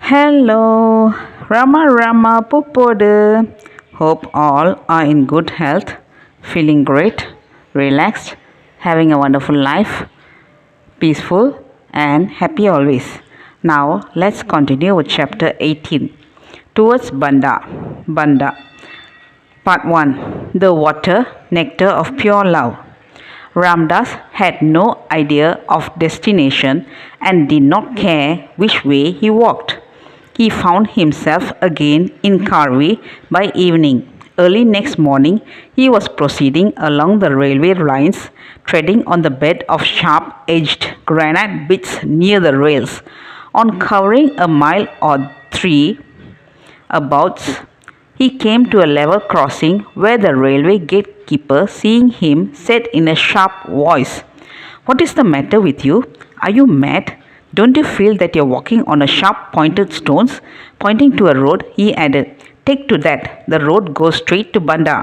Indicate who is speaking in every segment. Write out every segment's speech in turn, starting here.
Speaker 1: Hello, Rama Rama Pupodu. Hope all are in good health, feeling great, relaxed, having a wonderful life, peaceful, and happy always. Now, let's continue with chapter 18 Towards Banda. Banda. Part 1 The Water, Nectar of Pure Love. Ramdas had no idea of destination and did not care which way he walked. He found himself again in Karvi by evening. Early next morning, he was proceeding along the railway lines, treading on the bed of sharp-edged granite bits near the rails. On covering a mile or three abouts, he came to a level crossing where the railway gatekeeper, seeing him, said in a sharp voice, "What is the matter with you? Are you mad? Don't you feel that you're walking on a sharp pointed stones?" Pointing to a road, he added, "Take to that. The road goes straight to Banda."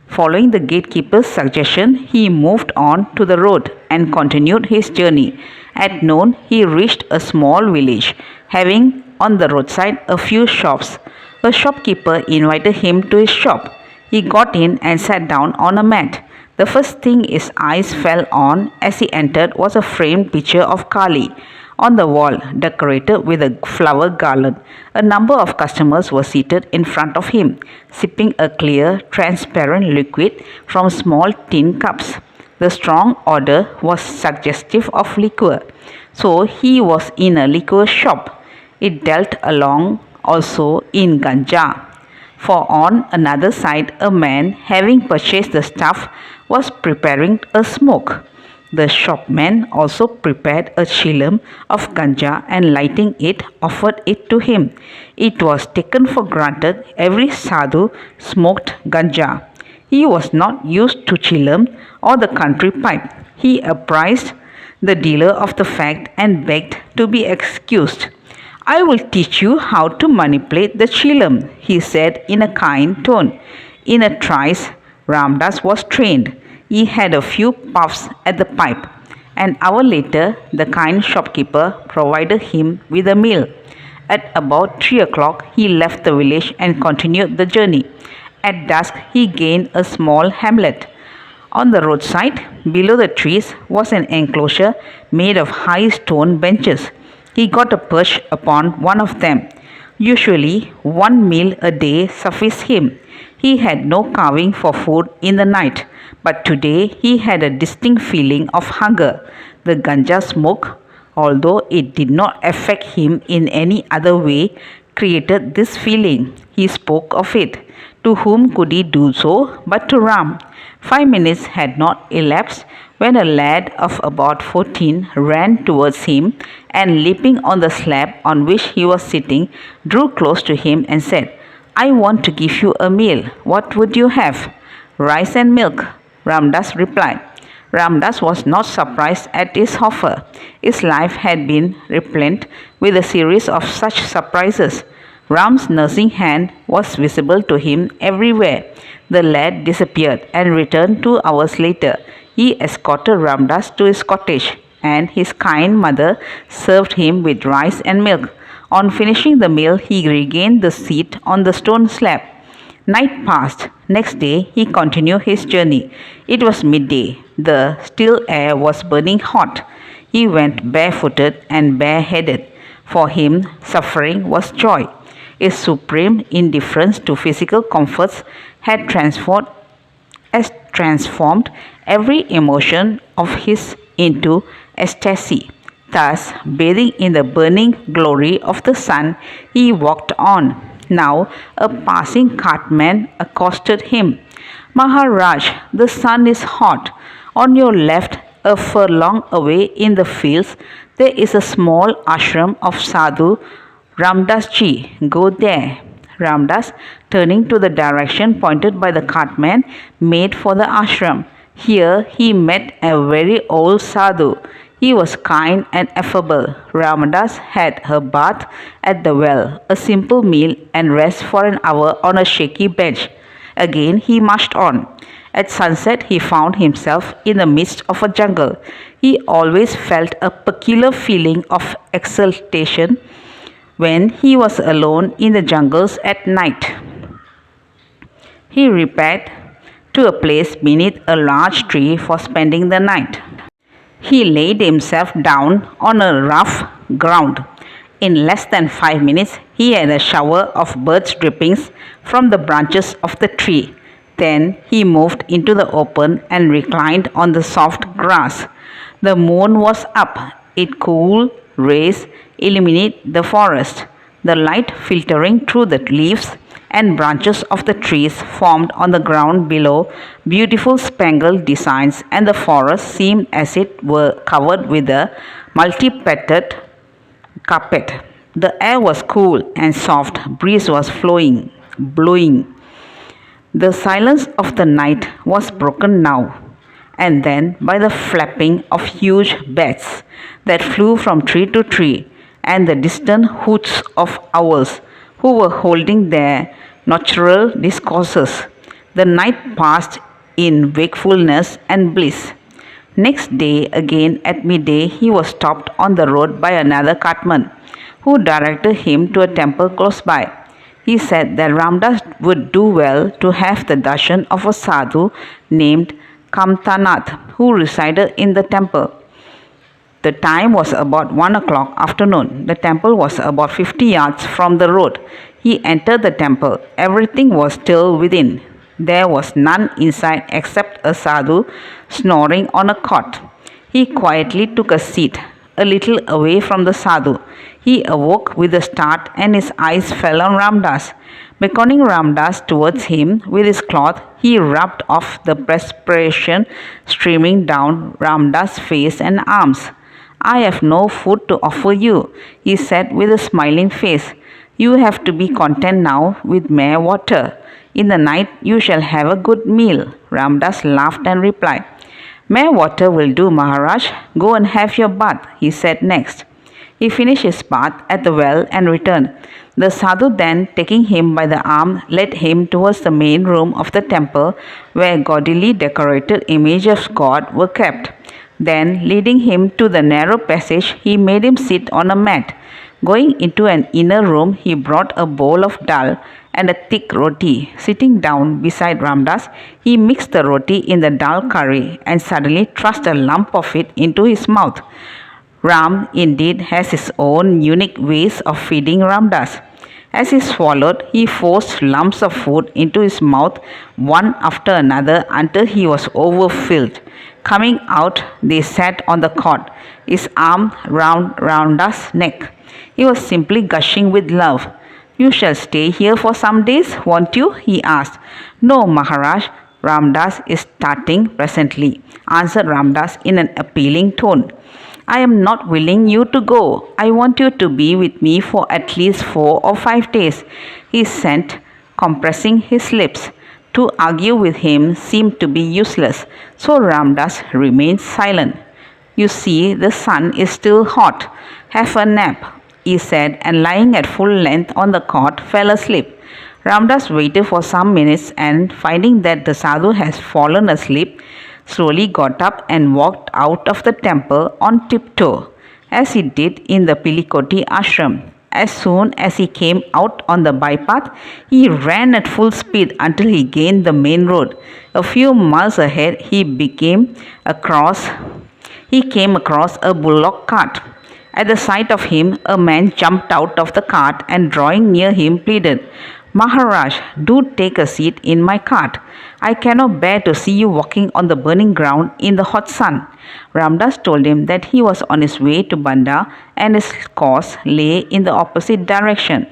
Speaker 1: Following the gatekeeper's suggestion, he moved on to the road and continued his journey. At noon, he reached a small village, having on the roadside a few shops. A shopkeeper invited him to his shop. He got in and sat down on a mat. The first thing his eyes fell on as he entered was a framed picture of Kali on the wall, decorated with a flower garland. A number of customers were seated in front of him, sipping a clear, transparent liquid from small tin cups. The strong odor was suggestive of liquor, so he was in a liquor shop. It dealt along also in ganja. For on another side, a man, having purchased the stuff, was preparing a smoke. The shopman also prepared a chillum of ganja and lighting it, offered it to him. It was taken for granted every sadhu smoked ganja. He was not used to chillum or the country pipe. He apprised the dealer of the fact and begged to be excused. "I will teach you how to manipulate the chillum," he said in a kind tone. In a trice, Ramdas was trained. He had a few puffs at the pipe. An hour later, the kind shopkeeper provided him with a meal. At about 3 o'clock, he left the village and continued the journey. At dusk, he gained a small hamlet. On the roadside, below the trees, was an enclosure made of high stone benches. He got a perch upon one of them. Usually, one meal a day sufficed him. He had no carving for food in the night, but today he had a distinct feeling of hunger. The ganja smoke, although it did not affect him in any other way, created this feeling. He spoke of it. To whom could he do so but to Ram? 5 minutes had not elapsed when a lad of about 14 ran towards him and, leaping on the slab on which he was sitting, drew close to him and said, "I want to give you a meal. What would you have?" "Rice and milk," Ramdas replied. Ramdas was not surprised at his offer. His life had been replete with a series of such surprises. Ram's nursing hand was visible to him everywhere. The lad disappeared and returned 2 hours later. He escorted Ramdas to his cottage, and his kind mother served him with rice and milk. On finishing the meal, he regained the seat on the stone slab. Night passed. Next day, he continued his journey. It was midday. The still air was burning hot. He went barefooted and bareheaded. For him, suffering was joy. His supreme indifference to physical comforts had transformed every emotion of his into ecstasy. Thus, bathing in the burning glory of the sun, he walked on. Now, a passing cartman accosted him. "Maharaj, the sun is hot. On your left, a furlong away in the fields, there is a small ashram of Sadhu Ramdas ji. Go there." Ramdas, turning to the direction pointed by the cartman, made for the ashram. Here he met a very old sadhu. He was kind and affable. Ramdas had a bath at the well, a simple meal, and rest for an hour on a shaky bench. Again he marched on. At sunset, he found himself in the midst of a jungle. He always felt a peculiar feeling of exultation when he was alone in the jungles at night. He repaired to a place beneath a large tree for spending the night. He laid himself down on a rough ground. In less than 5 minutes, he had a shower of birds' drippings from the branches of the tree. Then he moved into the open and reclined on the soft grass. The moon was up. Its cool rays illuminated the forest. The light filtering through the leaves and branches of the trees formed on the ground below beautiful spangled designs, and the forest seemed as it were covered with a multi-petalled carpet. The air was cool and soft, breeze was blowing. The silence of the night was broken now and then by the flapping of huge bats that flew from tree to tree and the distant hoots of owls who were holding their nocturnal discourses. The night passed in wakefulness and bliss. Next day, again at midday, he was stopped on the road by another cartman, who directed him to a temple close by. He said that Ramdas would do well to have the darshan of a sadhu named Kamtanath, who resided in the temple. The time was about 1 o'clock afternoon. The temple was about 50 yards from the road. He entered the temple. Everything was still within. There was none inside except a sadhu snoring on a cot. He quietly took a seat a little away from the sadhu. He awoke with a start and his eyes fell on Ramdas. Beckoning Ramdas towards him with his cloth, he rubbed off the perspiration streaming down Ramdas' face and arms. I have no food to offer you, he said with a smiling face. You have to be content now with mere water. In the night you shall have a good meal. Ramdas laughed and replied, Mere water will do, Maharaj. Go and have your bath, he said next. He finished his bath at the well and returned. The sadhu then, taking him by the arm, led him towards the main room of the temple where gaudily decorated images of God were kept. Then, leading him to the narrow passage, he made him sit on a mat. Going into an inner room, he brought a bowl of dal and a thick roti. Sitting down beside Ramdas, he mixed the roti in the dal curry and suddenly thrust a lump of it into his mouth. Ram indeed has his own unique ways of feeding Ramdas. As he swallowed, he forced lumps of food into his mouth one after another until he was overfilled. Coming out, they sat on the cot, his arm round Ramdas' neck. He was simply gushing with love. You shall stay here for some days, won't you? He asked. No, Maharaj. Ramdas is starting presently, answered Ramdas in an appealing tone. I am not willing you to go. I want you to be with me for at least 4 or 5 days, he said, compressing his lips. To argue with him seemed to be useless, so Ramdas remained silent. You see, the sun is still hot. Have a nap, he said, and lying at full length on the cot, fell asleep. Ramdas waited for some minutes and, finding that the sadhu had fallen asleep, slowly got up and walked out of the temple on tiptoe, as he did in the Pilikoti ashram. As soon as he came out on the bypath, he ran at full speed until he gained the main road. A few miles ahead, he came across a bullock cart. At the sight of him, a man jumped out of the cart and, drawing near him, pleaded, Maharaj, do take a seat in my cart. I cannot bear to see you walking on the burning ground in the hot sun. Ramdas told him that he was on his way to Banda and his course lay in the opposite direction.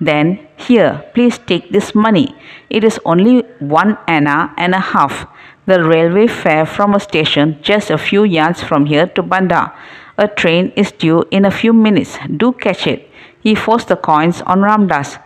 Speaker 1: Then, here, please take this money. It is only 1 anna and a half, the railway fare from a station just a few yards from here to Banda. A train is due in a few minutes. Do catch it. He forced the coins on Ramdas.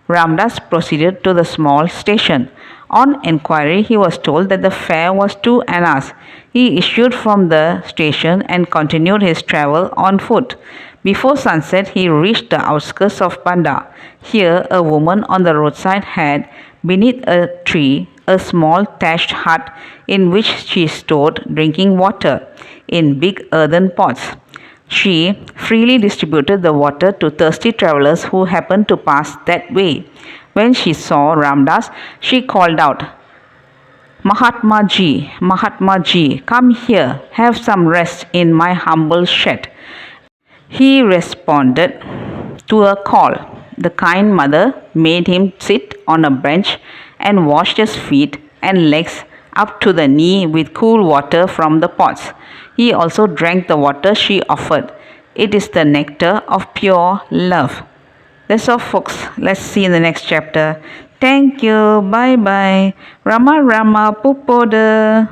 Speaker 1: Ramdas proceeded to the small station. On enquiry, he was told that the fare was 2 annas. He issued from the station and continued his travel on foot. Before sunset, he reached the outskirts of Banda. Here, a woman on the roadside had, beneath a tree, a small thatched hut in which she stored drinking water in big earthen pots. She freely distributed the water to thirsty travelers who happened to pass that way. When she saw Ramdas, she called out, Mahatma Ji, come here, have some rest in my humble shed. He responded to a call. The kind mother made him sit on a bench and washed his feet and legs up to the knee with cool water from the pots. He also drank the water she offered. It is the nectar of pure love. That's all, folks. Let's see in the next chapter. Thank you. Bye bye. Rama Rama Pupoda.